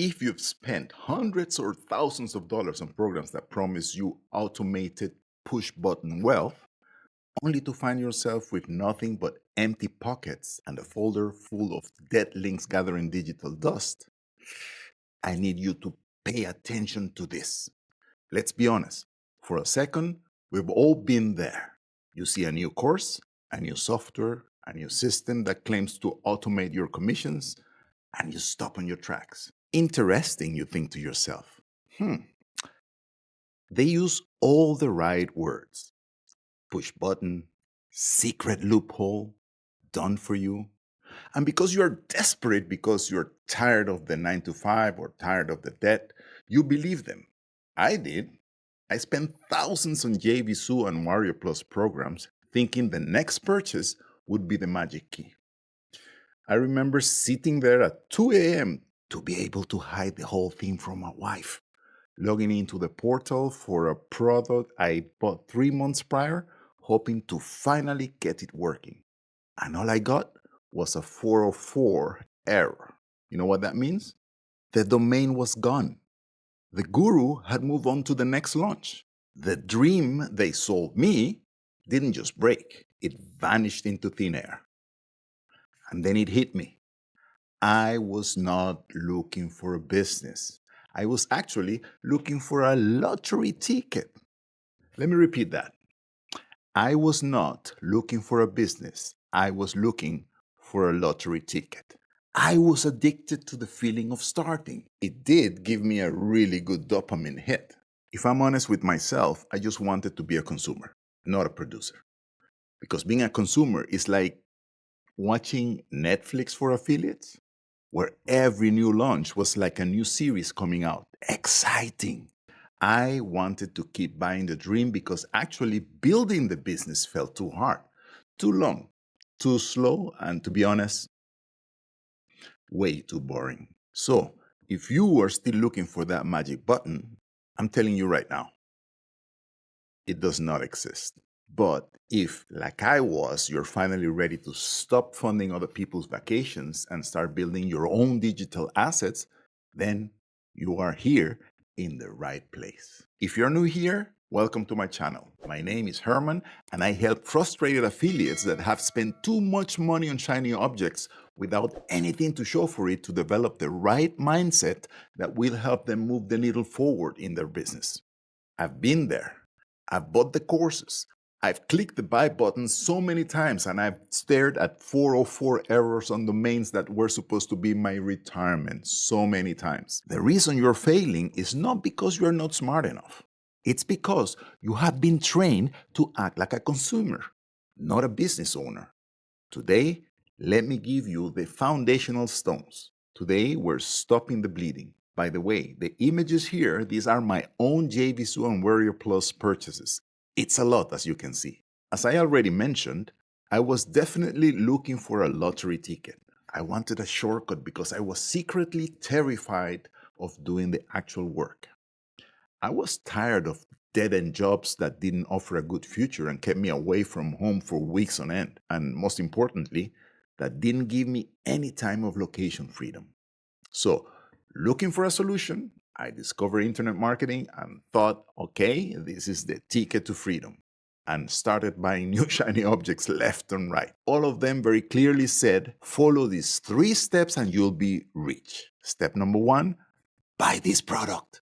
If you've spent hundreds or thousands of dollars on programs that promise you automated push button wealth, only to find yourself with nothing but empty pockets and a folder full of dead links gathering digital dust, I need you to pay attention to this. Let's be honest. For a second, we've all been there. You see a new course, a new software, a new system that claims to automate your commissions, and you stop on your tracks. Interesting, you think to yourself. They use all the right words: push button, secret loophole, done for you. And because you're desperate, because you're tired of the 9 to 5 or tired of the debt, you believe them. I did. I spent thousands on JVSU and Warrior Plus programs thinking the next purchase would be the magic key. I remember sitting there at 2 a.m. to be able to hide the whole thing from my wife, logging into the portal for a product I bought 3 months prior, hoping to finally get it working. And all I got was a 404 error. You know what that means? The domain was gone. The guru had moved on to the next launch. The dream they sold me didn't just break, it vanished into thin air. And then it hit me. I was not looking for a business. I was actually looking for a lottery ticket. Let me repeat that. I was not looking for a business. I was looking for a lottery ticket. I was addicted to the feeling of starting. It did give me a really good dopamine hit. If I'm honest with myself, I just wanted to be a consumer, not a producer. Because being a consumer is like watching Netflix for affiliates, where every new launch was like a new series coming out. Exciting. I wanted to keep buying the dream because actually building the business felt too hard, too long, too slow, and to be honest, way too boring. So, if you are still looking for that magic button, I'm telling you right now, it does not exist. But if, like I was, you're finally ready to stop funding other people's vacations and start building your own digital assets, then you are here in the right place. If you're new here, welcome to my channel. My name is Herman, and I help frustrated affiliates that have spent too much money on shiny objects without anything to show for it to develop the right mindset that will help them move the needle forward in their business. I've been there. I've bought the courses. I've clicked the buy button so many times, and I've stared at 404 errors on domains that were supposed to be my retirement so many times. The reason you're failing is not because you're not smart enough. It's because you have been trained to act like a consumer, not a business owner. Today, let me give you the foundational stones. Today, we're stopping the bleeding. By the way, the images here, these are my own JVSU and Warrior Plus purchases. It's a lot, as you can see. As I already mentioned, I was definitely looking for a lottery ticket. I wanted a shortcut because I was secretly terrified of doing the actual work. I was tired of dead-end jobs that didn't offer a good future and kept me away from home for weeks on end. And most importantly, that didn't give me any time of location freedom. So, looking for a solution, I discovered internet marketing and thought, okay, this is the ticket to freedom. And started buying new shiny objects left and right. All of them very clearly said, follow these 3 steps and you'll be rich. Step number 1, buy this product.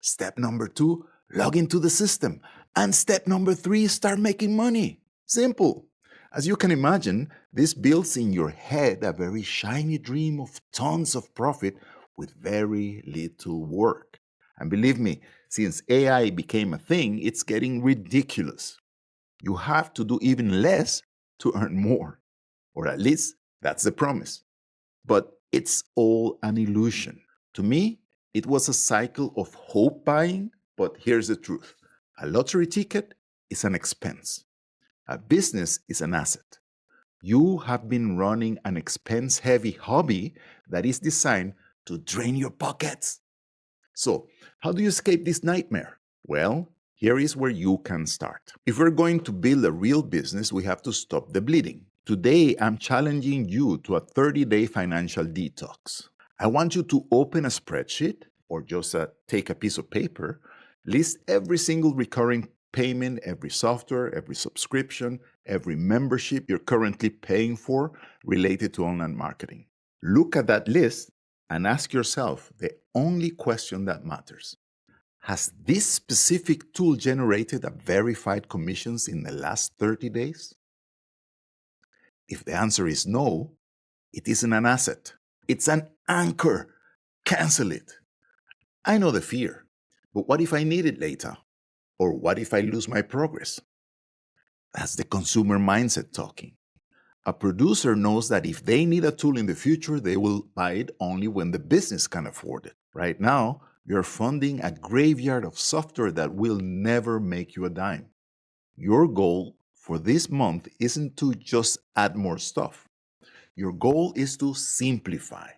Step number 2, log into the system. And step number 3, start making money. Simple. As you can imagine, this builds in your head a very shiny dream of tons of profit with very little work. And believe me, since AI became a thing, it's getting ridiculous. You have to do even less to earn more. Or at least that's the promise. But it's all an illusion. To me, it was a cycle of hope buying, but here's the truth. A lottery ticket is an expense. A business is an asset. You have been running an expense-heavy hobby that is designed to drain your pockets. So, how do you escape this nightmare? Well, here is where you can start. If we're going to build a real business, we have to stop the bleeding. Today, I'm challenging you to a 30-day financial detox. I want you to open a spreadsheet or just take a piece of paper, list every single recurring payment, every software, every subscription, every membership you're currently paying for related to online marketing. Look at that list and ask yourself the only question that matters. Has this specific tool generated a verified commissions in the last 30 days? If the answer is no, it isn't an asset. It's an anchor. Cancel it. I know the fear, but what if I need it later? Or what if I lose my progress? That's the consumer mindset talking. A producer knows that if they need a tool in the future, they will buy it only when the business can afford it. Right now, you're funding a graveyard of software that will never make you a dime. Your goal for this month isn't to just add more stuff. Your goal is to simplify.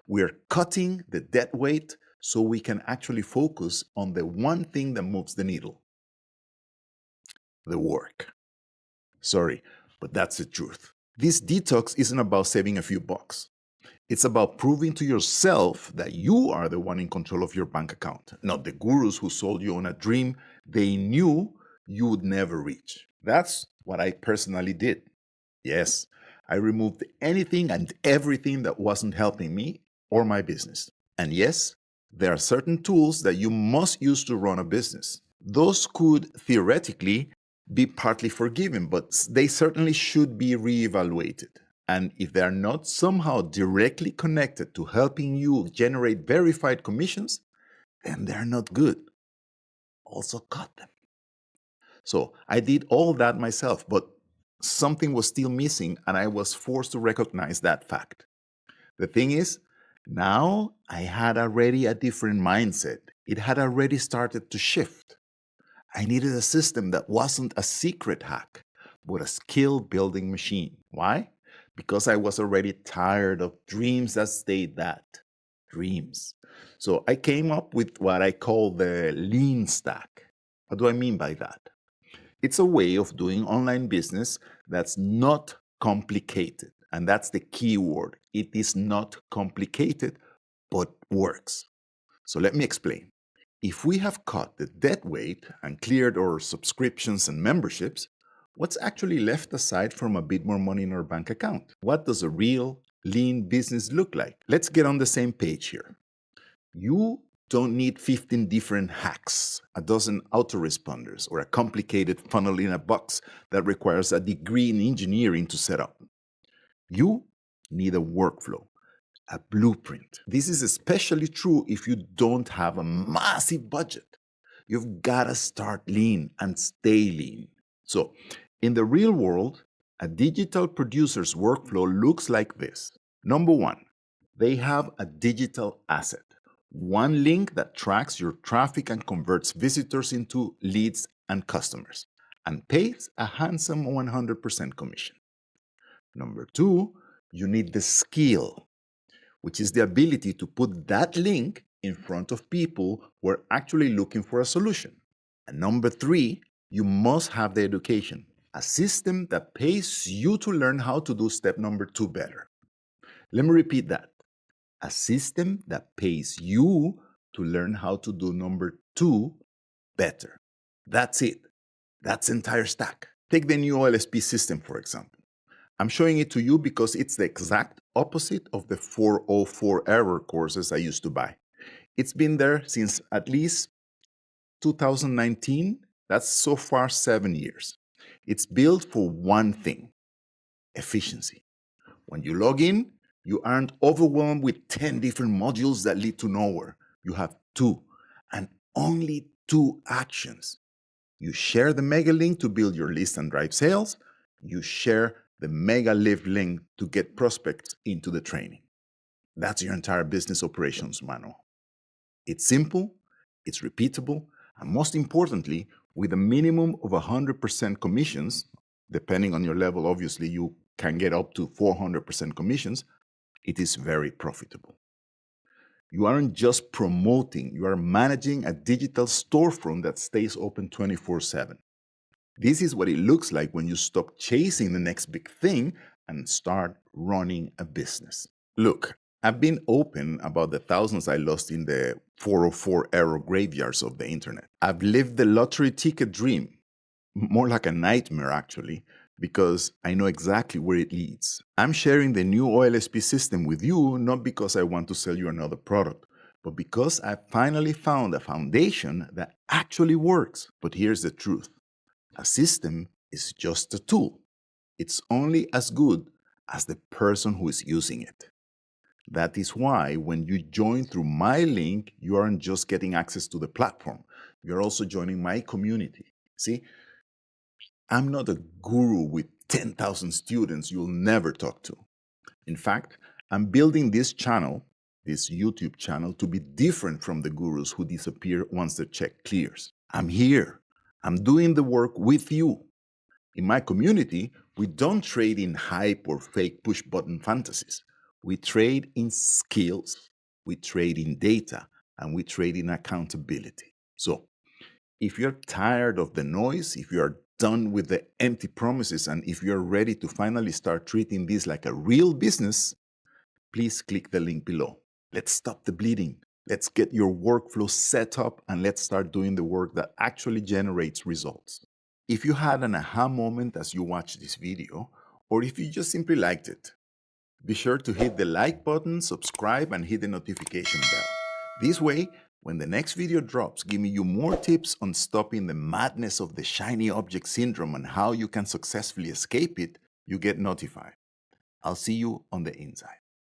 We're cutting the debt weight so we can actually focus on the one thing that moves the needle: the work. Sorry, but that's the truth. This detox isn't about saving a few bucks. It's about proving to yourself that you are the one in control of your bank account, not the gurus who sold you on a dream they knew you would never reach. That's what I personally did. Yes, I removed anything and everything that wasn't helping me or my business. And yes, there are certain tools that you must use to run a business. Those could theoretically be partly forgiven, but they certainly should be reevaluated. And if they are not somehow directly connected to helping you generate verified commissions, then they're not good. Also cut them. So I did all that myself, but something was still missing, and I was forced to recognize that fact. The thing is, now I had already a different mindset. It had already started to shift. I needed a system that wasn't a secret hack, but a skill building machine. Why? Because I was already tired of dreams that stayed that dreams. So I came up with what I call the lean stack. What do I mean by that? It's a way of doing online business that's not complicated. And that's the key word. It is not complicated, but works. So let me explain. If we have cut the debt weight and cleared our subscriptions and memberships, what's actually left aside from a bit more money in our bank account? What does a real, lean business look like? Let's get on the same page here. You don't need 15 different hacks, a dozen autoresponders, or a complicated funnel in a box that requires a degree in engineering to set up. You need a workflow, a blueprint. This is especially true if you don't have a massive budget. You've got to start lean and stay lean. So, in the real world, a digital producer's workflow looks like this. Number one, they have a digital asset. One link that tracks your traffic and converts visitors into leads and customers and pays a handsome 100% commission. Number two, you need the skill, which is the ability to put that link in front of people who are actually looking for a solution. And number three, you must have the education, a system that pays you to learn how to do step number two better. Let me repeat that. A system that pays you to learn how to do number two better. That's it. That's the entire stack. Take the new olsp system, for example. I'm showing it to you because it's the exact opposite of the 404 error courses I used to buy. It's been there since at least 2019. That's so far 7 years. It's built for one thing: efficiency. When you log in, you aren't overwhelmed with 10 different modules that lead to nowhere. You have two, and only two actions. You share the mega link to build your list and drive sales. You share the mega live link to get prospects into the training. That's your entire business operations manual. It's simple, it's repeatable, and most importantly, with a minimum of 100% commissions, depending on your level, obviously you can get up to 400% commissions, it is very profitable. You aren't just promoting, you are managing a digital storefront that stays open 24/7. This is what it looks like when you stop chasing the next big thing and start running a business. Look, I've been open about the thousands I lost in the 404 error graveyards of the internet. I've lived the lottery ticket dream, more like a nightmare actually, because I know exactly where it leads. I'm sharing the new olsp system with you not because I want to sell you another product, but because I finally found a foundation that actually works. But here's the truth: a system is just a tool. It's only as good as the person who is using it. That is why when you join through my link, you aren't just getting access to the platform, you're also joining my community. See, I'm not a guru with 10,000 students you'll never talk to. In fact, I'm building this channel, this YouTube channel, to be different from the gurus who disappear once the check clears. I'm here. I'm doing the work with you. In my community, we don't trade in hype or fake push button fantasies. We trade in skills, we trade in data, and we trade in accountability. So, if you're tired of the noise, if you're done with the empty promises, and if you're ready to finally start treating this like a real business, please click the link below. Let's stop the bleeding. Let's get your workflow set up and let's start doing the work that actually generates results. If you had an aha moment as you watched this video, or if you just simply liked it, be sure to hit the like button, subscribe, and hit the notification bell. This way, when the next video drops, giving you more tips on stopping the madness of the shiny object syndrome and how you can successfully escape it, you get notified. I'll see you on the inside.